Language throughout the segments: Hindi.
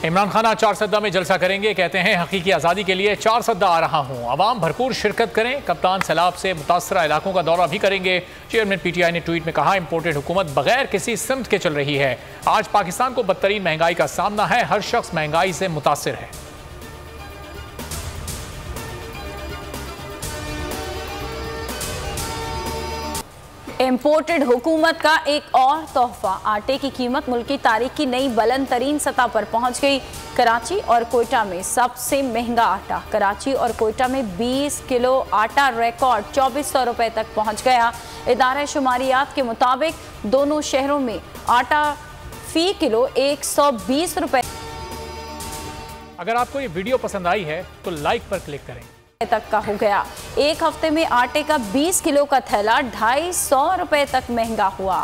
इमरान खान आज चारसद्दा में जलसा करेंगे। कहते हैं हकीकी आज़ादी के लिए चारसद्दा आ रहा हूँ, अवाम भरपूर शिरकत करें। कप्तान सैलाब से मुतासरा इलाकों का दौरा भी करेंगे। चेयरमैन PTI ने ट्वीट में कहा, इम्पोर्टेड हुकूमत बगैर किसी सिमत के चल रही है। आज पाकिस्तान को बदतरीन महंगाई का सामना है, हर शख्स महंगाई से मुतासिर है। इम्पोर्टेड हुकूमत का एक और तोहफा, आटे की कीमत मुल्की तारीख की नई बुलंद तरीन सतह पर पहुंच गई। कराची और कोयटा में सबसे महंगा आटा। कराची और कोयटा में 20 किलो आटा रिकॉर्ड 2400 रुपए तक पहुंच गया। इदारा शुमारियात के मुताबिक दोनों शहरों में आटा फी किलो 120 रुपए। अगर आपको ये वीडियो पसंद आई है तो लाइक पर क्लिक करें। तक का हो गया। एक हफ्ते में आटे का 20 किलो का थैला 250 रुपए तक महंगा हुआ।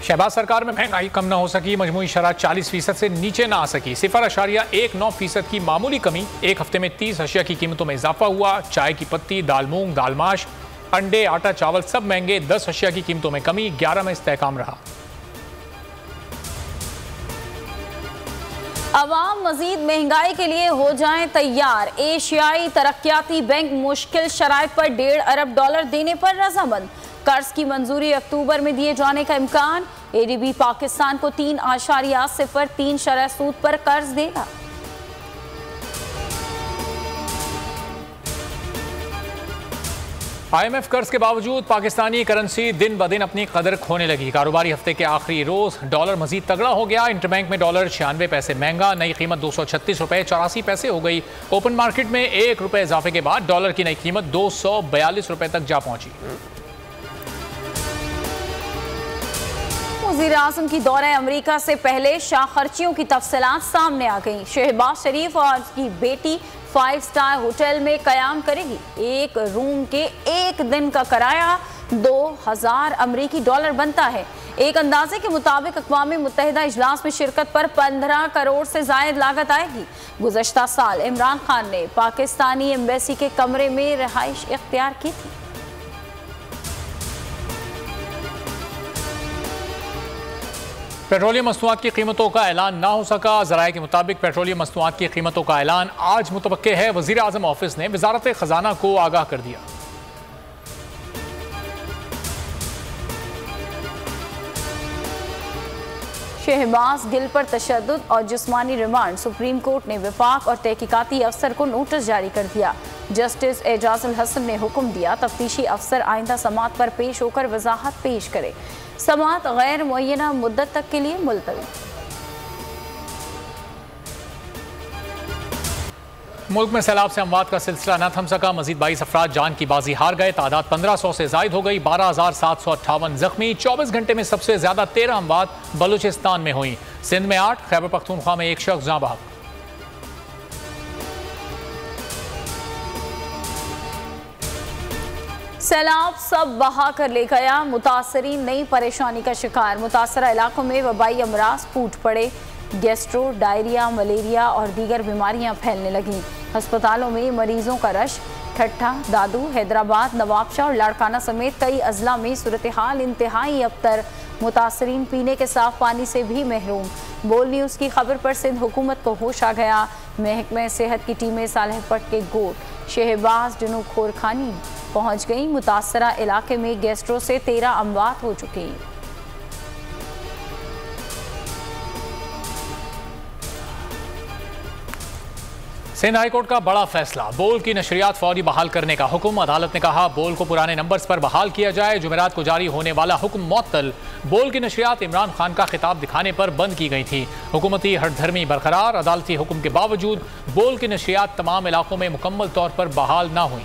शहबाज सरकार में महंगाई कम न हो सकी, मजमूई शरह 40% से नीचे ना आ सकी। 0.19% की मामूली कमी। एक हफ्ते में 30 अशिया की कीमतों में इजाफा हुआ। चाय की पत्ती, दाल मूंग, दाल माश, अंडे, आटा, चावल सब महंगे। 10 अशिया की कीमतों में कमी। 11 में इस्तेहकाम रहा। अवाम मजीद महंगाई के लिए हो जाएं तैयार। एशियाई तरक्याती बैंक मुश्किल शराइत पर $1.5 अरब देने पर रजामंद। कर्ज की मंजूरी अक्टूबर में दिए जाने का इम्कान। ADB पाकिस्तान को 3.03 शरह सूद पर कर्ज देगा। IMF कर्ज के बावजूद पाकिस्तानी करेंसी दिन ब दिन अपनी कदर खोने लगी। कारोबारी हफ्ते के आखिरी रोज डॉलर मजीद तगड़ा हो गया। इंटरबैंक में डॉलर 96 पैसे महंगा, नई कीमत 236 रुपए 84 पैसे हो गई। ओपन मार्केट में 1 रुपए इजाफे के बाद डॉलर की नई कीमत 242 रुपए तक जा पहुंची। वज़ीर आज़म की दौरे अमेरिका से पहले शाह खर्चियों की तफसीलात सामने आ गई। शहबाज शरीफ और उसकी बेटी 5 स्टार होटल में कयाम करेगी। एक रूम के एक दिन का किराया 2000 अमरीकी डॉलर बनता है। एक अंदाजे के मुताबिक अक़वाम मुत्तहिदा इजलास में शिरकत पर 15 करोड़ से ज़ायद लागत आएगी। गुज़श्ता साल इमरान खान ने पाकिस्तानी एम्बेसी के कमरे में रिहाइश इख्तियार की थी। पेट्रोलियम मसनूआत की कीमतों का ऐलान ना हो सका। ज़राए के मुताबिक पेट्रोलियम मसनूआत की कीमतों का ऐलान आज मुतवक्के है। वज़ीर आज़म ऑफिस ने वज़ारत ख़जाना को आगाह कर दिया। शहबाज गिल पर तशद्दुद और जिस्मानी रिमांड। सुप्रीम कोर्ट ने विफाक और तहकीकाती अफसर को नोटिस जारी कर दिया। जस्टिस एजाजुल हसन ने हुक्म दिया, तफ्तीशी अफसर आइंदा समात पर पेश होकर वजाहत पेश करे। समात गैर मुअय्यना मुद्दत तक के लिए मुलतवी। मुल्क में सैलाब से अमवात का सिलसिला न थम सका। मजीद 22 अफराद जान की बाजी हार गए। तादाद 1500 से जायद हो गई। 12,758 जख्मी। 24 घंटे में सबसे ज्यादा 13 अमवात बलूचिस्तान में हुई। सिंध में 8, खैबर पख्तूनख्वा में 1 शख्स जाँ बहक। सैलाब सब बहा कर ले गया। मुतासरीन नई परेशानी का शिकार। मुतासरा इलाकों में वबाई अमराज फूट पड़े। गैस्ट्रो, डायरिया, मलेरिया और दीगर बीमारियां फैलने लगीं। अस्पतालों में मरीजों का रश। ठट्ठा, दादू, हैदराबाद, नवाबशाह और लाड़काना समेत कई अजला में सूरत हाल इंतहाई अबतर। मुतासरीन पीने के साफ पानी से भी महरूम। बोल न्यूज़ की खबर पर सिंध हुकूमत को होश आ गया। महकमे सेहत की टीमें सालेहपट के गोट शहबाज जनूब खोरखानी पहुंच गई। मुतासरा इलाके में गैस्ट्रो से 13 अमवात हो चुकी। सिंध हाईकोर्ट का बड़ा फैसला। बोल की नशरियात फौरी बहाल करने का हुक्म। अदालत ने कहा, बोल को पुराने नंबर्स पर बहाल किया जाए। जुमेरात को जारी होने वाला हुक्म मुअत्तल। बोल की नशरियात इमरान खान का खिताब दिखाने पर बंद की गई थी। हुकूमती हठधर्मी बरकरार। अदालती हुक्म के बावजूद बोल की नशरियात तमाम इलाकों में मुकम्मल तौर पर बहाल ना हुई।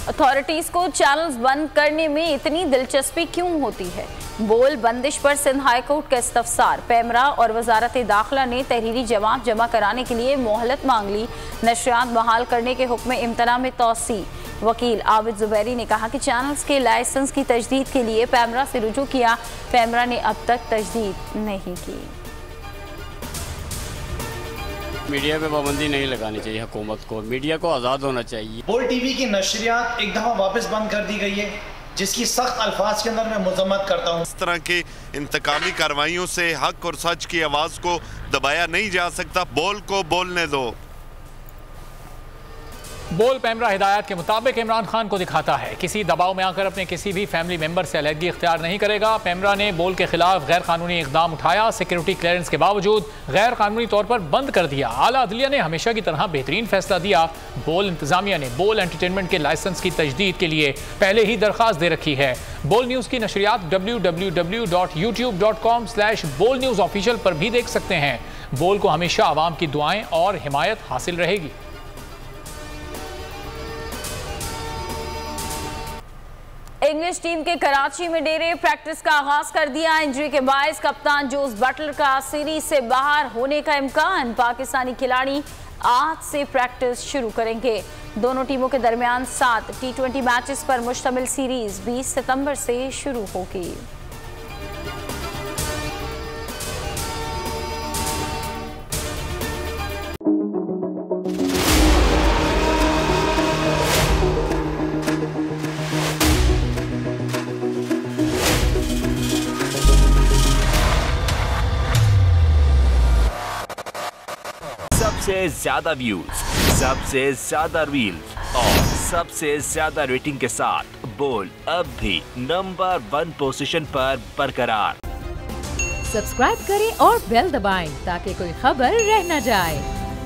अथॉरिटीज को चैनल्स बंद करने में इतनी दिलचस्पी क्यों होती है? बोल बंदिश पर सिंध हाईकोर्ट का इस्तफसार। पैमरा और वजारत दाखिला ने तहरीरी जवाब जमा कराने के लिए मोहलत मांग ली। नशरियात बहाल करने के हुक्म इम्तना में तौसी। वकील आबिद जुबैरी ने कहा कि चैनल्स के लाइसेंस की तजदीद के लिए पैमरा से रुजू किया। पैमरा ने अब तक तजदीद नहीं की। मीडिया पे पाबंदी नहीं लगानी चाहिए हुकूमत को, मीडिया को आज़ाद होना चाहिए। बोल टीवी की नशरियात एक दफ़ा वापस बंद कर दी गई है, जिसकी सख्त अल्फाज के अंदर मैं मजम्मत करता हूँ। इस तरह के इंतकामी कार्रवाइयों से हक और सच की आवाज़ को दबाया नहीं जा सकता। बोल को बोलने दो। बोल पैमरा हिदायत के मुताबिक इमरान खान को दिखाता है, किसी दबाव में आकर अपने किसी भी फैमिली मेंबर से अलहदगी इख्तियार नहीं करेगा। पैमरा ने बोल के खिलाफ गैर कानूनी इकदाम उठाया, सिक्योरिटी क्लियरेंस के बावजूद गैर कानूनी तौर पर बंद कर दिया। आला अदलिया ने हमेशा की तरह बेहतरीन फैसला दिया। बोल इंतजामिया ने बोल एंटरटेनमेंट के लाइसेंस की तजदीद के लिए पहले ही दरख्वास्त दे रखी है। बोल न्यूज़ की नशरियात www.youtube.com/बोल न्यूज़ ऑफिशियल पर भी देख सकते हैं। बोल को हमेशा आवाम की दुआएं और हिमायत हासिल रहेगी। इंग्लिश टीम के कराची में डेरे प्रैक्टिस का आगाज कर दिया। इंजरी के बायस कप्तान जोस बटलर का सीरीज से बाहर होने का इम्कान। पाकिस्तानी खिलाड़ी आज से प्रैक्टिस शुरू करेंगे। दोनों टीमों के दरमियान 7 T20 मैचेस पर मुश्तमिल सीरीज 20 सितंबर से शुरू होगी। सबसे ज्यादा व्यूज, सबसे ज्यादा रील्स और सबसे ज्यादा रेटिंग के साथ बोल अब भी नंबर 1 पोजीशन पर बरकरार। सब्सक्राइब करें और बेल दबाएं ताकि कोई खबर रह न जाए।